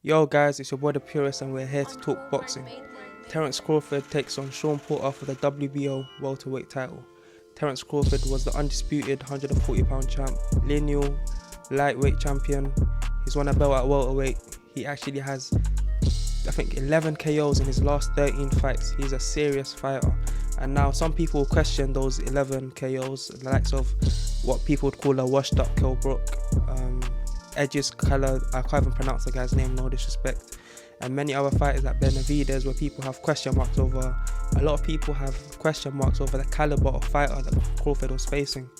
Yo guys, it's your boy the Purist and we're here to talk boxing. Terence Crawford takes on Shawn Porter for the WBO welterweight title. Terence Crawford was the undisputed 140-pound champ, lineal lightweight champion. He's won a belt at welterweight. He actually has, I think, 11 KOs in his last 13 fights. He's a serious fighter. And now some people question those 11 KOs, the likes of what people would call a washed up Kell Brook. Edge's color, I can't even pronounce the guy's name, no disrespect, and many other fighters like Benavidez, where people have question marks over. A lot of people have question marks over the caliber of fighter that Crawford was facing.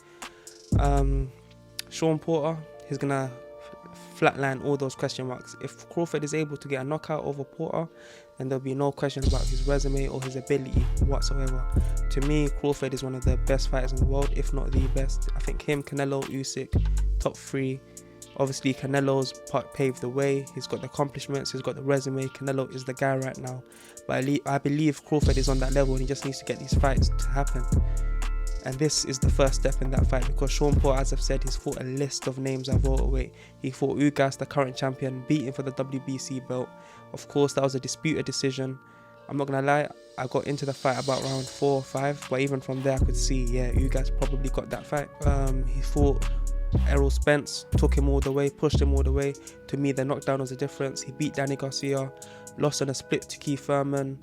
Shawn Porter, he's gonna flatline all those question marks. If Crawford is able to get a knockout over Porter, then there'll be no question about his resume or his ability whatsoever. To me, Crawford is one of the best fighters in the world, if not the best. I think him, Canelo, Usyk, top three. Obviously, Canelo's paved the way. He's got the accomplishments, he's got the resume. Canelo is the guy right now. But I believe Crawford is on that level and he just needs to get these fights to happen. And this is the first step in that fight, because Shawn Porter, as I've said, he's fought a list of names at welterweight. He fought Ugas, the current champion, beating for the WBC belt. Of course, that was a disputed decision. I'm not gonna lie, I got into the fight about round 4 or 5, but even from there I could see, yeah, Ugas probably got that fight. He fought Errol Spence, took him all the way, pushed him all the way. To me, the knockdown was the difference. He beat Danny Garcia, lost on a split to Keith Thurman.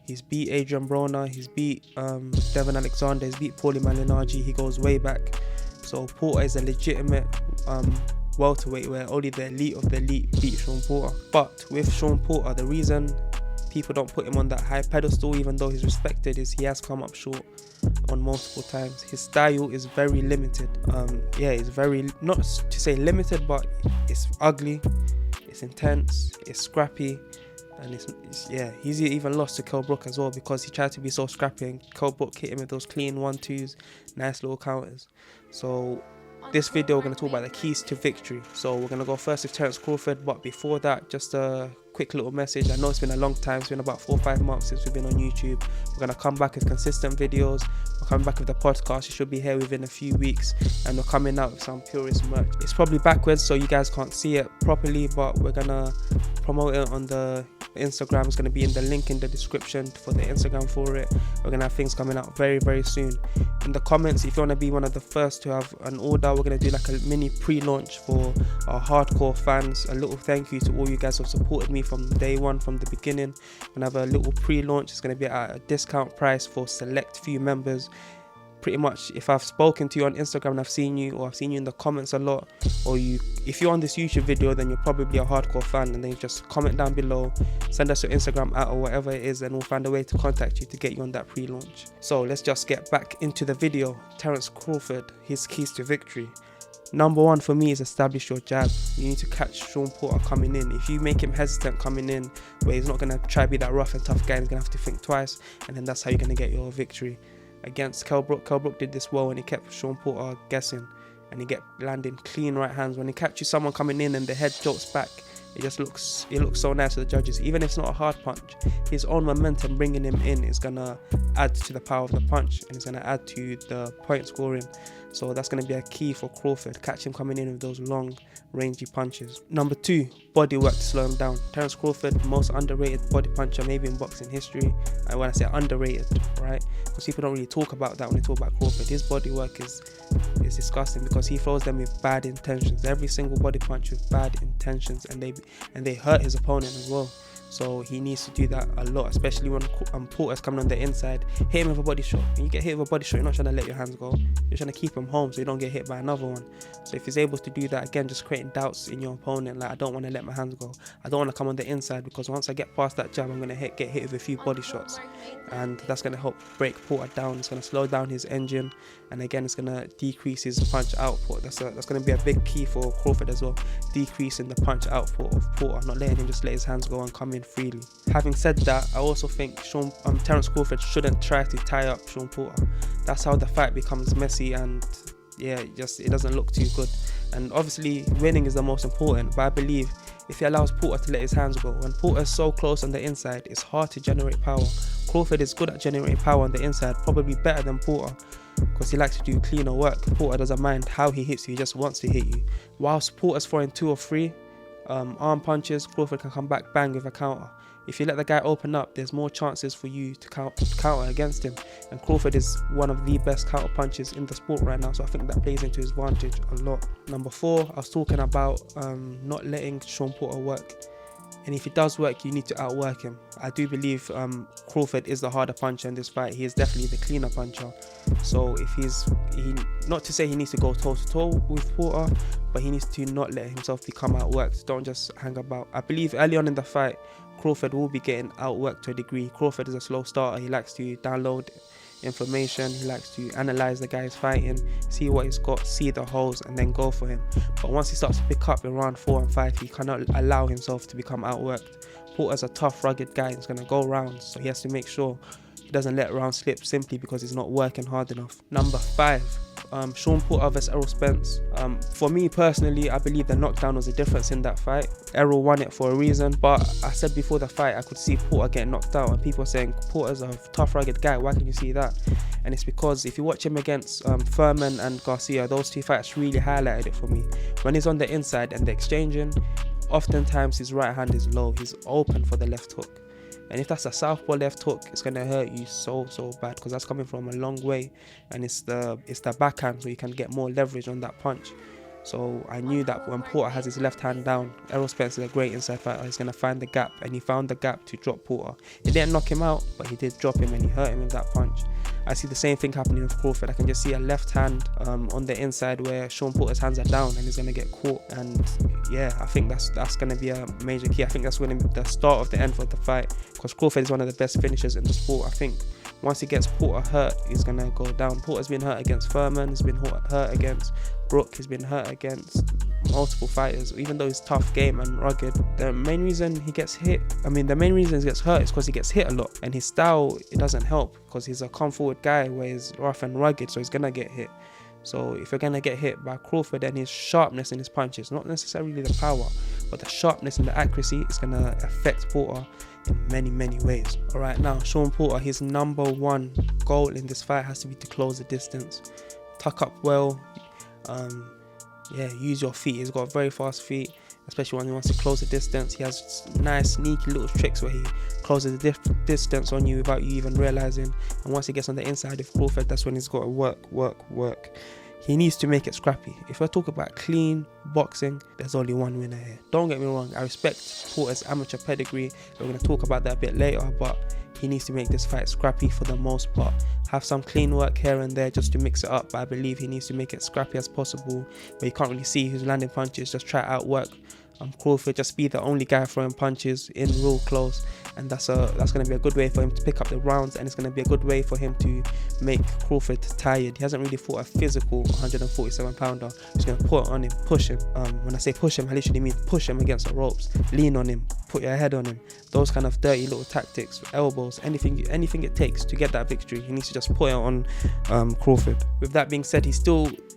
He's beat Adrian Broner, he's beat Devon Alexander, he's beat Paulie Malignaggi. He goes way back. So Porter is a legitimate welterweight where only the elite of the elite beat Shawn Porter. But with Shawn Porter, the reason people don't put him on that high pedestal, even though he's respected, is he has come up short on multiple times. His style is very limited. It's very, not to say limited, but it's ugly, it's intense, it's scrappy, and he's even lost to Kell Brook as well, because he tried to be so scrappy and Kell Brook hit him with those clean 1-2s, nice little counters. So this video we're going to talk about the keys to victory. So we're going to go first with Terence Crawford, but before that, just a quick little message. I know it's been a long time, it's been about 4 or 5 months since we've been on YouTube. We're going to come back with consistent videos. We're coming back with the podcast. It should be here within a few weeks, and we're coming out with some Purist merch. It's probably backwards so you guys can't see it properly, but we're going to promote it on the Instagram. It's going to be in the link in the description for the Instagram for it. We're going to have things coming out very, very soon. In the comments, if you want to be one of the first to have an order, we're going to do like a mini pre-launch for our hardcore fans. A little thank you to all you guys who have supported me from day one, from the beginning. We're going to have a little pre-launch. It's going to be at a discount price for select few members. Pretty much, if I've spoken to you on Instagram and I've seen you, or I've seen you in the comments a lot, or if you're on this YouTube video, then you're probably a hardcore fan, and then just comment down below, send us your Instagram at or whatever it is, and we'll find a way to contact you to get you on that pre-launch. So let's just get back into the video. Terence Crawford, his keys to victory. Number 1 for me is establish your jab. You need to catch Shawn Porter coming in. If you make him hesitant coming in, where he's not going to try to be that rough and tough guy, he's going to have to think twice, and then that's how you're going to get your victory. Against Kell Brook, Kell Brook did this well, and he kept Shawn Porter guessing, and he kept landing clean right hands. When he catches someone coming in and the head jolts back, it looks so nice to the judges. Even if it's not a hard punch, his own momentum bringing him in is gonna add to the power of the punch, and it's gonna add to the point scoring. So that's gonna be a key for Crawford. Catch him coming in with those long, rangy punches. Number 2, body work to slow him down. Terence Crawford, most underrated body puncher maybe in boxing history. And when I say underrated, right, because people don't really talk about that when they talk about Crawford. His body work is disgusting, because he throws them with bad intentions. Every single body punch with bad intentions, and they hurt his opponent as well. So he needs to do that a lot, especially when Porter's coming on the inside. Hit him with a body shot. When you get hit with a body shot, you're not trying to let your hands go. You're trying to keep him home so you don't get hit by another one. So if he's able to do that, again, just creating doubts in your opponent, like, I don't want to let my hands go. I don't want to come on the inside, because once I get past that jab, I'm going to get hit with a few body shots. And that's going to help break Porter down. It's going to slow down his engine. And again, it's going to decrease his punch output. That's going to be a big key for Crawford as well. Decreasing the punch output of Porter, not letting him just let his hands go and come in freely. Having said that, I also think Terence Crawford shouldn't try to tie up Shawn Porter. That's how the fight becomes messy, and yeah, it doesn't look too good. And obviously winning is the most important, but I believe if he allows Porter to let his hands go, when Porter's so close on the inside, it's hard to generate power. Crawford is good at generating power on the inside, probably better than Porter, because he likes to do cleaner work. Porter doesn't mind how he hits you, he just wants to hit you. Whilst Porter's throwing 2 or 3, arm punches, Crawford can come back bang with a counter. If you let the guy open up, there's more chances for you to counter against him. And Crawford is one of the best counter punches in the sport right now, so I think that plays into his advantage a lot. Number 4, I was talking about not letting Shawn Porter work. And if he does work, you need to outwork him. I do believe Crawford is the harder puncher in this fight. He is definitely the cleaner puncher. So if not to say he needs to go toe to toe with Porter, but he needs to not let himself become outworked. Don't just hang about. I believe early on in the fight, Crawford will be getting outworked to a degree. Crawford is a slow starter. He likes to download information, he likes to analyze the guy fighting, see what he's got, see the holes, and then go for him. But once he starts to pick up in round 4 and 5, he cannot allow himself to become outworked. Porter's a tough, rugged guy. He's going to go rounds, so he has to make sure he doesn't let rounds slip simply because he's not working hard enough. Number 5, Shawn Porter vs Errol Spence. For me personally, I believe the knockdown was the difference in that fight. Errol won it for a reason, but I said before the fight I could see Porter getting knocked out, and people are saying Porter's a tough, rugged guy. Why can you see that? And it's because if you watch him against Furman and Garcia, those 2 fights really highlighted it for me. When he's on the inside and they're exchanging, oftentimes his right hand is low. He's open for the left hook. And if that's a southpaw left hook, it's going to hurt you so bad, because that's coming from a long way, and it's the backhand, so you can get more leverage on that punch. So I knew that when Porter has his left hand down, Errol Spence is a great inside fighter. He's going to find the gap, and he found the gap to drop Porter. He didn't knock him out, but he did drop him, and he hurt him with that punch. I see the same thing happening with Crawford. I can just see a left hand on the inside where Shawn Porter's hands are down, and he's going to get caught. And yeah, I think that's going to be a major key. I think that's going to be the start of the end for the fight, because Crawford is one of the best finishers in the sport. I think once he gets Porter hurt, he's going to go down. Porter's been hurt against Furman, he's been hurt against Brook, he's been hurt against multiple fighters. Even though he's tough game and rugged, the main reason he gets hurt is because he gets hit a lot, and his style, it doesn't help, because he's a come forward guy where he's rough and rugged, so he's gonna get hit. So if you're gonna get hit by Crawford, then his sharpness in his punches, not necessarily the power, but the sharpness and the accuracy, is gonna affect Porter in many ways. Alright, now Shawn Porter, his number 1 goal in this fight has to be to close the distance. Tuck up well, use your feet. He's got very fast feet, especially when he wants to close the distance. He has nice sneaky little tricks where he closes the distance on you without you even realizing, and once he gets on the inside of Crawford, that's when he's got to work. He needs to make it scrappy. If I talk about clean boxing, there's only one winner here. Don't get me wrong, I respect Porter's amateur pedigree. We're going to talk about that a bit later, but he needs to make this fight scrappy for the most part. Have some clean work here and there just to mix it up, but I believe he needs to make it scrappy as possible, where you can't really see who's landing punches. Just try to outwork Crawford, just be the only guy throwing punches in real close, and that's going to be a good way for him to pick up the rounds, and it's going to be a good way for him to make Crawford tired. He hasn't really fought a physical 147 pounder. He's going to put on him, push him. When I say push him, I literally mean push him against the ropes, lean on him, put your head on him. Those kind of dirty little tactics, elbows, anything it takes to get that victory. He needs to just put it on Crawford. With that being said,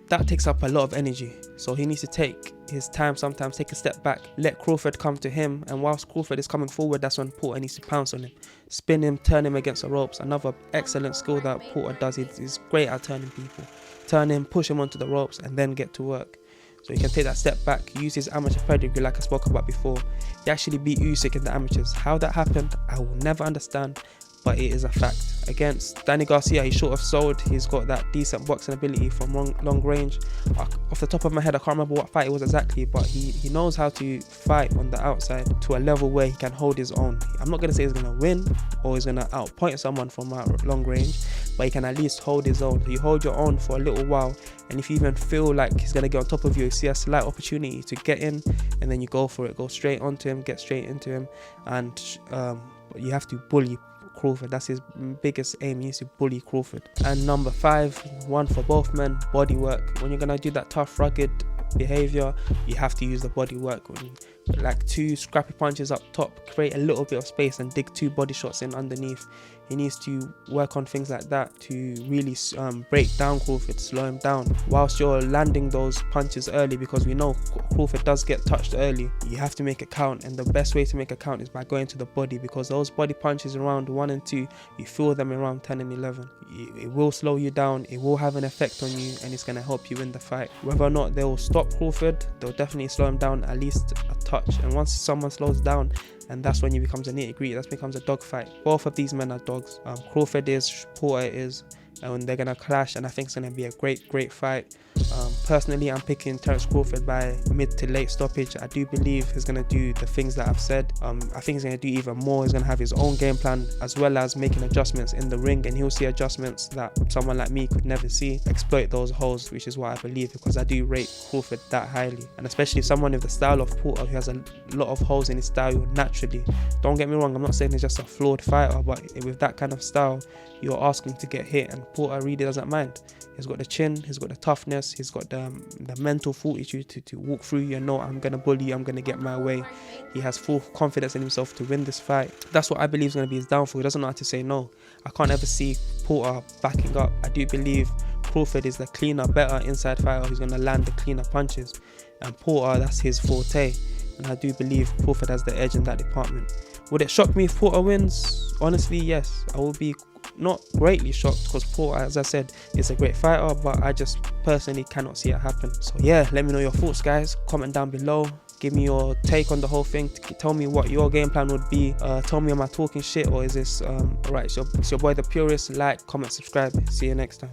that takes up a lot of energy, so he needs to take his time sometimes, take a step back, let Crawford come to him, and whilst Crawford is coming forward, that's when Porter needs to pounce on him, spin him, turn him against the ropes. Another excellent skill that Porter does. He's great at turning people, turn him, push him onto the ropes, and then get to work. So he can take that step back, use his amateur pedigree like I spoke about before. He actually beat Usyk in the amateurs. How that happened, I will never understand, but it is a fact. Against Danny Garcia, he's sort of sold. He's got that decent boxing ability from long range. Off the top of my head, I can't remember what fight it was exactly, but he knows how to fight on the outside to a level where he can hold his own. I'm not going to say he's going to win or he's going to outpoint someone from long range, but he can at least hold his own. So you hold your own for a little while, and if you even feel like he's going to get on top of you see a slight opportunity to get in, and then you go for it, go straight onto him, get straight into him, and you have to bully Crawford. That's his biggest aim. He needs to bully Crawford. And number 5, one for both men, body work. When you're gonna do that tough, rugged behavior, you have to use the body work. Like 2 scrappy punches up top, create a little bit of space and dig 2 body shots in underneath. He needs to work on things like that to really break down Crawford, slow him down, whilst you're landing those punches early, because we know Crawford does get touched early. You have to make it count, and the best way to make it count is by going to the body, because those body punches in round 1 and 2, you feel them in round 10 and 11. It will slow you down, it will have an effect on you, and it's going to help you win the fight. Whether or not they'll stop Crawford, they'll definitely slow him down at least a touch, and once someone slows down, and that's when it becomes a nitty-gritty, that becomes a dog fight. Both of these men are dogs. Crawford is, Porter is, and they're gonna clash, and I think it's gonna be a great fight. Personally, I'm picking Terence Crawford by mid to late stoppage. I do believe he's gonna do the things that I've said. I think he's gonna do even more. He's gonna have his own game plan, as well as making adjustments in the ring, and he'll see adjustments that someone like me could never see. Exploit those holes, which is what I believe, because I do rate Crawford that highly, and especially someone with the style of Porter, who has a lot of holes in his style naturally. Don't get me wrong, I'm not saying he's just a flawed fighter, but with that kind of style, you're asking to get hit, and Porter really doesn't mind. He's got the chin, he's got the toughness, he's got the mental fortitude to walk through you and know, I'm going to bully you, I'm going to get my way. He has full confidence in himself to win this fight. That's what I believe is going to be his downfall. He doesn't know how to say no. I can't ever see Porter backing up. I do believe Crawford is the cleaner, better inside fighter who's going to land the cleaner punches. And Porter, that's his forte. And I do believe Crawford has the edge in that department. Would it shock me if Porter wins? Honestly, yes. I will be not greatly shocked, because Porter, as I said, is a great fighter, but I just personally cannot see it happen. So yeah, let me know your thoughts, guys. Comment down below. Give me your take on the whole thing. Tell me what your game plan would be. Tell me, am I talking shit, or is this right? It's your boy the Purist. Like, comment, subscribe. See you next time.